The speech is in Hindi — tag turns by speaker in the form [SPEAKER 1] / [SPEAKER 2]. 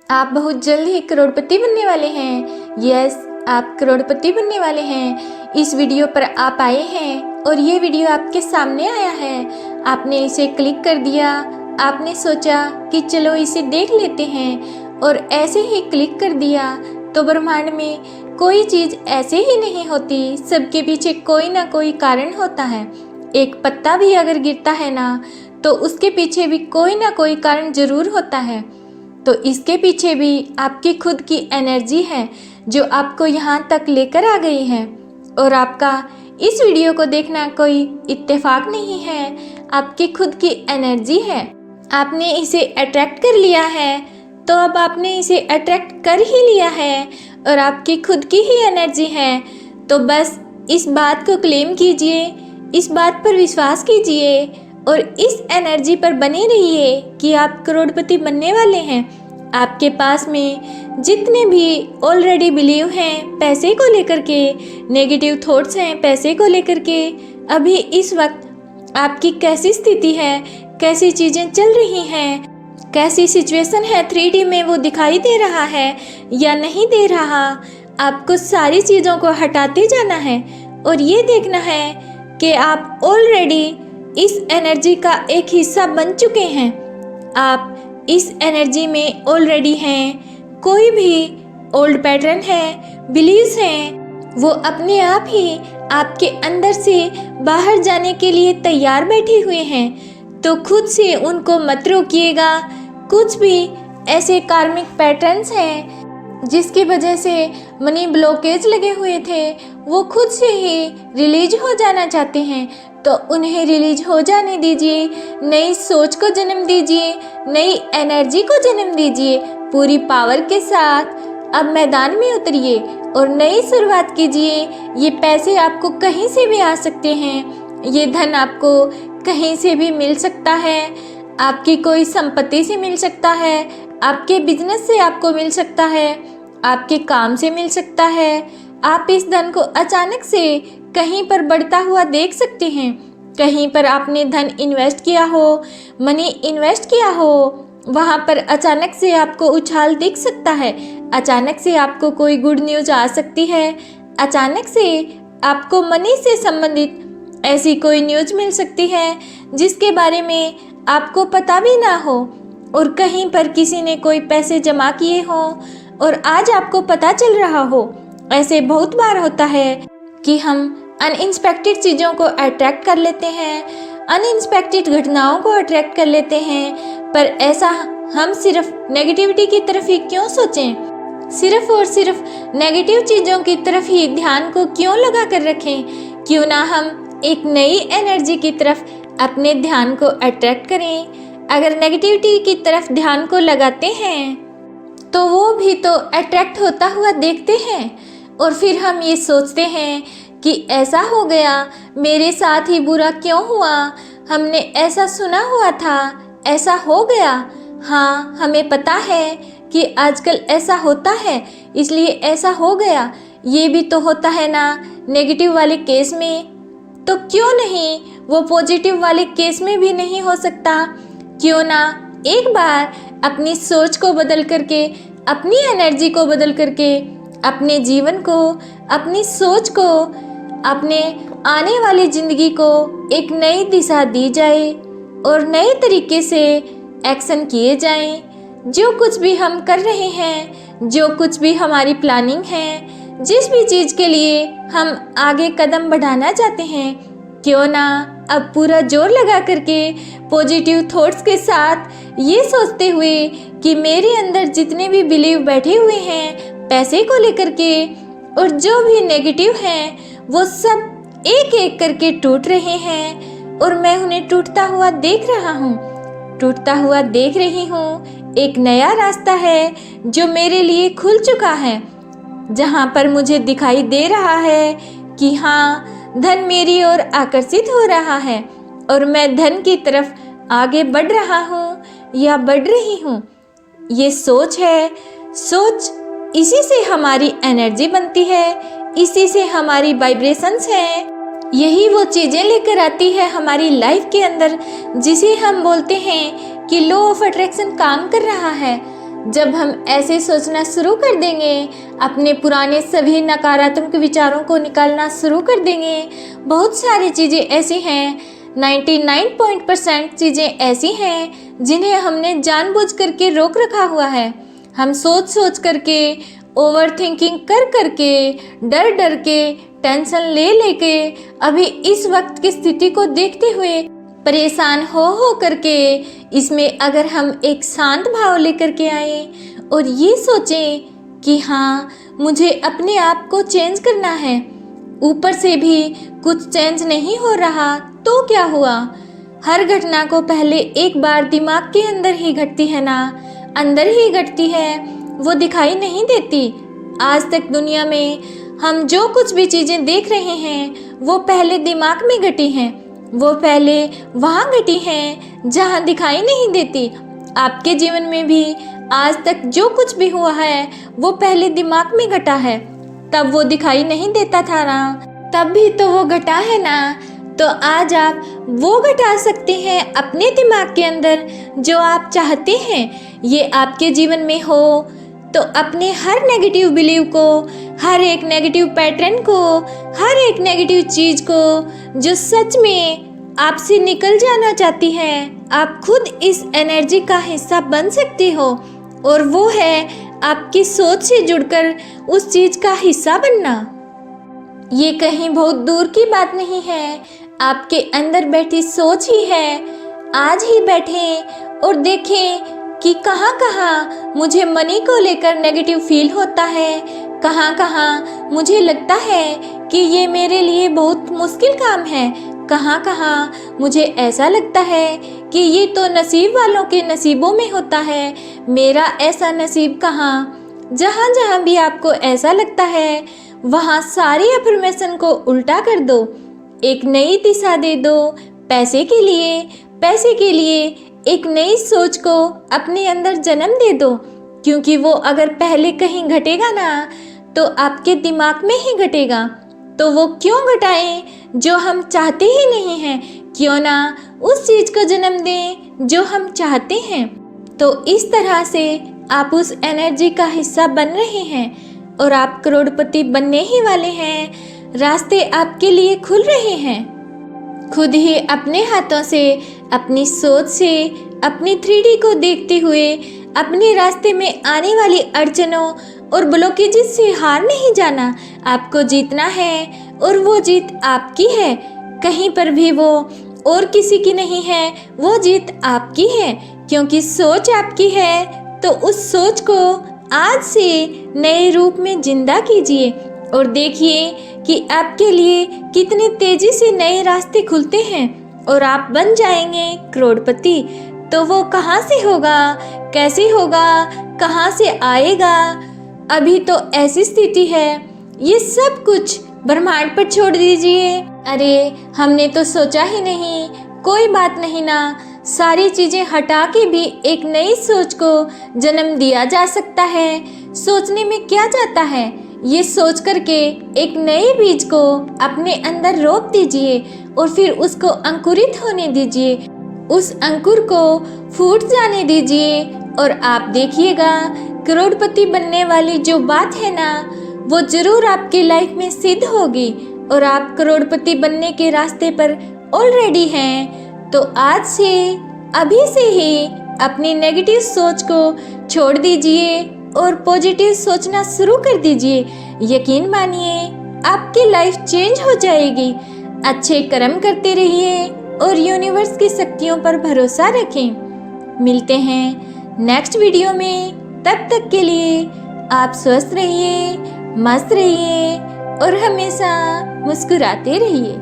[SPEAKER 1] आप बहुत जल्द ही करोड़पति बनने वाले हैं। यस, आप करोड़पति बनने वाले हैं। इस वीडियो पर आप आए हैं और ये वीडियो आपके सामने आया है। आपने इसे क्लिक कर दिया। आपने सोचा कि चलो इसे देख लेते हैं और ऐसे ही क्लिक कर दिया। तो ब्रह्मांड में कोई चीज़ ऐसे ही नहीं होती, सबके पीछे कोई ना कोई कारण होता है। एक पत्ता भी अगर गिरता है ना, तो उसके पीछे भी कोई ना कोई कारण ज़रूर होता है। तो इसके पीछे भी आपकी खुद की एनर्जी है जो आपको यहाँ तक लेकर आ गई है। और आपका इस वीडियो को देखना कोई इत्तेफाक नहीं है, आपकी खुद की एनर्जी है। आपने इसे अट्रैक्ट कर लिया है, तो अब आपने इसे अट्रैक्ट कर ही लिया है और आपकी खुद की ही एनर्जी है। तो बस इस बात को क्लेम कीजिए, इस बात पर विश्वास कीजिए और इस एनर्जी पर बने रहिए कि आप करोड़पति बनने वाले हैं। आपके पास में जितने भी ऑलरेडी बिलीव हैं पैसे को लेकर के, नेगेटिव थॉट्स हैं पैसे को लेकर के, अभी इस वक्त आपकी कैसी स्थिति है, कैसी चीज़ें चल रही हैं, कैसी सिचुएशन है 3D में, वो दिखाई दे रहा है या नहीं दे रहा, आपको सारी चीज़ों को हटाते जाना है और ये देखना है कि आप ऑलरेडी इस एनर्जी का एक हिस्सा बन चुके हैं। आप इस एनर्जी में ऑलरेडी हैं। कोई भी ओल्ड पैटर्न है, बिलीव्स हैं, वो अपने आप ही आपके अंदर से बाहर जाने के लिए तैयार बैठे हुए हैं। तो खुद से उनको मत रोकिएगा। कुछ भी ऐसे कार्मिक पैटर्न्स हैं जिसकी वजह से मनी ब्लॉकेज लगे हुए थे, वो खुद से ही रिलीज हो जाना चाहते हैं, तो उन्हें रिलीज हो जाने दीजिए। नई सोच को जन्म दीजिए, नई एनर्जी को जन्म दीजिए। पूरी पावर के साथ अब मैदान में उतरिए और नई शुरुआत कीजिए। ये पैसे आपको कहीं से भी आ सकते हैं, ये धन आपको कहीं से भी मिल सकता है, आपकी कोई संपत्ति से मिल सकता है, आपके बिजनेस से आपको मिल सकता है, आपके काम से मिल सकता है। आप इस धन को अचानक से कहीं पर बढ़ता हुआ देख सकते हैं। कहीं पर आपने धन इन्वेस्ट किया हो, मनी इन्वेस्ट किया हो, वहाँ पर अचानक से आपको उछाल दिख सकता है। अचानक से आपको कोई गुड न्यूज़ आ सकती है। अचानक से आपको मनी से संबंधित ऐसी कोई न्यूज़ मिल सकती है जिसके बारे में आपको पता भी ना हो और कहीं पर किसी ने कोई पैसे जमा किए हों और आज आपको पता चल रहा हो। ऐसे बहुत बार होता है कि हम अनइंस्पेक्टेड चीज़ों को अट्रैक्ट कर लेते हैं, अनइंस्पेक्टेड घटनाओं को अट्रैक्ट कर लेते हैं। पर ऐसा हम सिर्फ नेगेटिविटी की तरफ ही क्यों सोचें, सिर्फ और सिर्फ नेगेटिव चीज़ों की तरफ ही ध्यान को क्यों लगा कर रखें। क्यों ना हम एक नई एनर्जी की तरफ अपने ध्यान को अट्रैक्ट करें। अगर नेगेटिविटी की तरफ ध्यान को लगाते हैं तो वो भी तो अट्रैक्ट होता हुआ देखते हैं और फिर हम ये सोचते हैं कि ऐसा हो गया, मेरे साथ ही बुरा क्यों हुआ, हमने ऐसा सुना हुआ था, ऐसा हो गया। हाँ, हमें पता है कि आजकल ऐसा होता है इसलिए ऐसा हो गया। ये भी तो होता है ना नेगेटिव वाले केस में, तो क्यों नहीं वो पॉजिटिव वाले केस में भी नहीं हो सकता। क्यों ना एक बार अपनी सोच को बदल करके, अपनी एनर्जी को बदल करके, अपने जीवन को, अपनी सोच को, अपने आने वाली ज़िंदगी को एक नई दिशा दी जाए और नए तरीके से एक्शन किए जाएं। जो कुछ भी हम कर रहे हैं, जो कुछ भी हमारी प्लानिंग है, जिस भी चीज़ के लिए हम आगे कदम बढ़ाना चाहते हैं, क्यों ना अब पूरा जोर लगा करके पॉजिटिव थॉट्स के साथ ये सोचते हुए कि मेरे अंदर जितने भी बिलीव बैठे हुए हैं पैसे को लेकर के और जो भी नेगेटिव हैं वो सब एक एक करके टूट रहे हैं और मैं उन्हें टूटता हुआ देख रहा हूँ, टूटता हुआ देख रही हूँ। एक नया रास्ता है जो मेरे लिए खुल चुका है, जहाँ पर मुझे दिखाई दे रहा है कि हाँ, धन मेरी ओर आकर्षित हो रहा है और मैं धन की तरफ आगे बढ़ रहा हूँ या बढ़ रही हूँ। ये सोच है। सोच, इसी से हमारी एनर्जी बनती है, इसी से हमारी वाइब्रेशंस हैं। यही वो चीज़ें लेकर आती है हमारी लाइफ के अंदर जिसे हम बोलते हैं कि लॉ ऑफ अट्रैक्शन काम कर रहा है। जब हम ऐसे सोचना शुरू कर देंगे, अपने पुराने सभी नकारात्मक विचारों को निकालना शुरू कर देंगे। बहुत सारी चीज़ें ऐसी हैं, 99% चीज़ें ऐसी हैं जिन्हें हमने जानबूझ करके रोक रखा हुआ है। हम सोच सोच करके, ओवर थिंकिंग कर करके, डर डर के, टेंशन ले लेके, अभी इस वक्त की स्थिति को देखते हुए परेशान हो करके, इसमें अगर हम एक शांत भाव लेकर के आए और ये सोचें कि हाँ, मुझे अपने आप को चेंज करना है, ऊपर से भी कुछ चेंज नहीं हो रहा तो क्या हुआ। हर घटना को पहले एक बार दिमाग के अंदर ही घटती है ना, अंदर ही घटती है, वो दिखाई नहीं देती। आज तक दुनिया में हम जो कुछ भी चीज़ें देख रहे हैं वो पहले दिमाग में घटी हैं, वो पहले वहाँ घटी हैं जहाँ दिखाई नहीं देती। आपके जीवन में भी आज तक जो कुछ भी हुआ है वो पहले दिमाग में घटा है, तब वो दिखाई नहीं देता था ना, तब भी तो वो घटा है ना। तो आज आप वो घटा सकते हैं अपने दिमाग के अंदर जो आप चाहते हैं ये आपके जीवन में हो। तो अपने हर नेगेटिव बिलीव को, हर एक नेगेटिव पैटर्न को, हर एक नेगेटिव चीज़ को जो सच में आपसे निकल जाना चाहती है, आप खुद इस एनर्जी का हिस्सा बन सकती हो। और वो है आपकी सोच से जुड़कर उस चीज़ का हिस्सा बनना। ये कहीं बहुत दूर की बात नहीं है, आपके अंदर बैठी सोच ही है। आज ही बैठें और देखें कि कहाँ कहाँ मुझे मनी को लेकर नेगेटिव फील होता है, कहाँ कहाँ मुझे लगता है कि ये मेरे लिए बहुत मुश्किल काम है, कहाँ कहाँ मुझे ऐसा लगता है कि ये तो नसीब वालों के नसीबों में होता है, मेरा ऐसा नसीब कहाँ। जहाँ जहाँ भी आपको ऐसा लगता है वहाँ सारी अफर्मेशन को उल्टा कर दो, एक नई दिशा दे दो। पैसे के लिए एक नई सोच को अपने अंदर जन्म दे दो, क्योंकि वो अगर पहले कहीं घटेगा ना तो आपके दिमाग में ही घटेगा। तो वो क्यों घटाएं जो हम चाहते ही नहीं हैं, क्यों ना उस चीज़ को जन्म दें जो हम चाहते हैं। तो इस तरह से आप उस एनर्जी का हिस्सा बन रहे हैं और आप करोड़पति बनने ही वाले हैं। रास्ते आपके लिए खुल रहे हैं। खुद ही अपने हाथों से, अपनी सोच से, अपनी 3D को देखते हुए अपने रास्ते में आने वाली अड़चनों और ब्लॉकेजेस से हार नहीं जाना। आपको जीतना है और वो जीत आपकी है, कहीं पर भी वो और किसी की नहीं है, वो जीत आपकी है। क्योंकि सोच आपकी है तो उस सोच को आज से नए रूप में जिंदा कीजिए और देखिए कि आपके लिए कितनी तेजी से नए रास्ते खुलते हैं और आप बन जाएंगे करोड़पति। तो वो कहाँ से होगा, कैसे होगा, कहाँ से आएगा? अभी तो ऐसी स्थिति है, ये सब कुछ ब्रह्मांड पर छोड़ दीजिए। अरे हमने तो सोचा ही नहीं, कोई बात नहीं ना, सारी चीज़ें हटा के भी एक नई सोच को जन्म दिया जा सकता है। सोचने में क्या जाता है, ये सोच करके एक नए बीज को अपने अंदर रोप दीजिए और फिर उसको अंकुरित होने दीजिए, उस अंकुर को फूट जाने दीजिए और आप देखिएगा करोड़पति बनने वाली जो बात है ना, वो जरूर आपकी लाइफ में सिद्ध होगी और आप करोड़पति बनने के रास्ते पर ऑलरेडी हैं। तो आज से, अभी से ही अपनी नेगेटिव सोच को छोड़ दीजिए और पॉजिटिव सोचना शुरू कर दीजिए। यकीन मानिए आपकी लाइफ चेंज हो जाएगी। अच्छे कर्म करते रहिए और यूनिवर्स की शक्तियों पर भरोसा रखें। मिलते हैं नेक्स्ट वीडियो में, तब तक के लिए आप स्वस्थ रहिए, मस्त रहिए और हमेशा मुस्कुराते रहिए।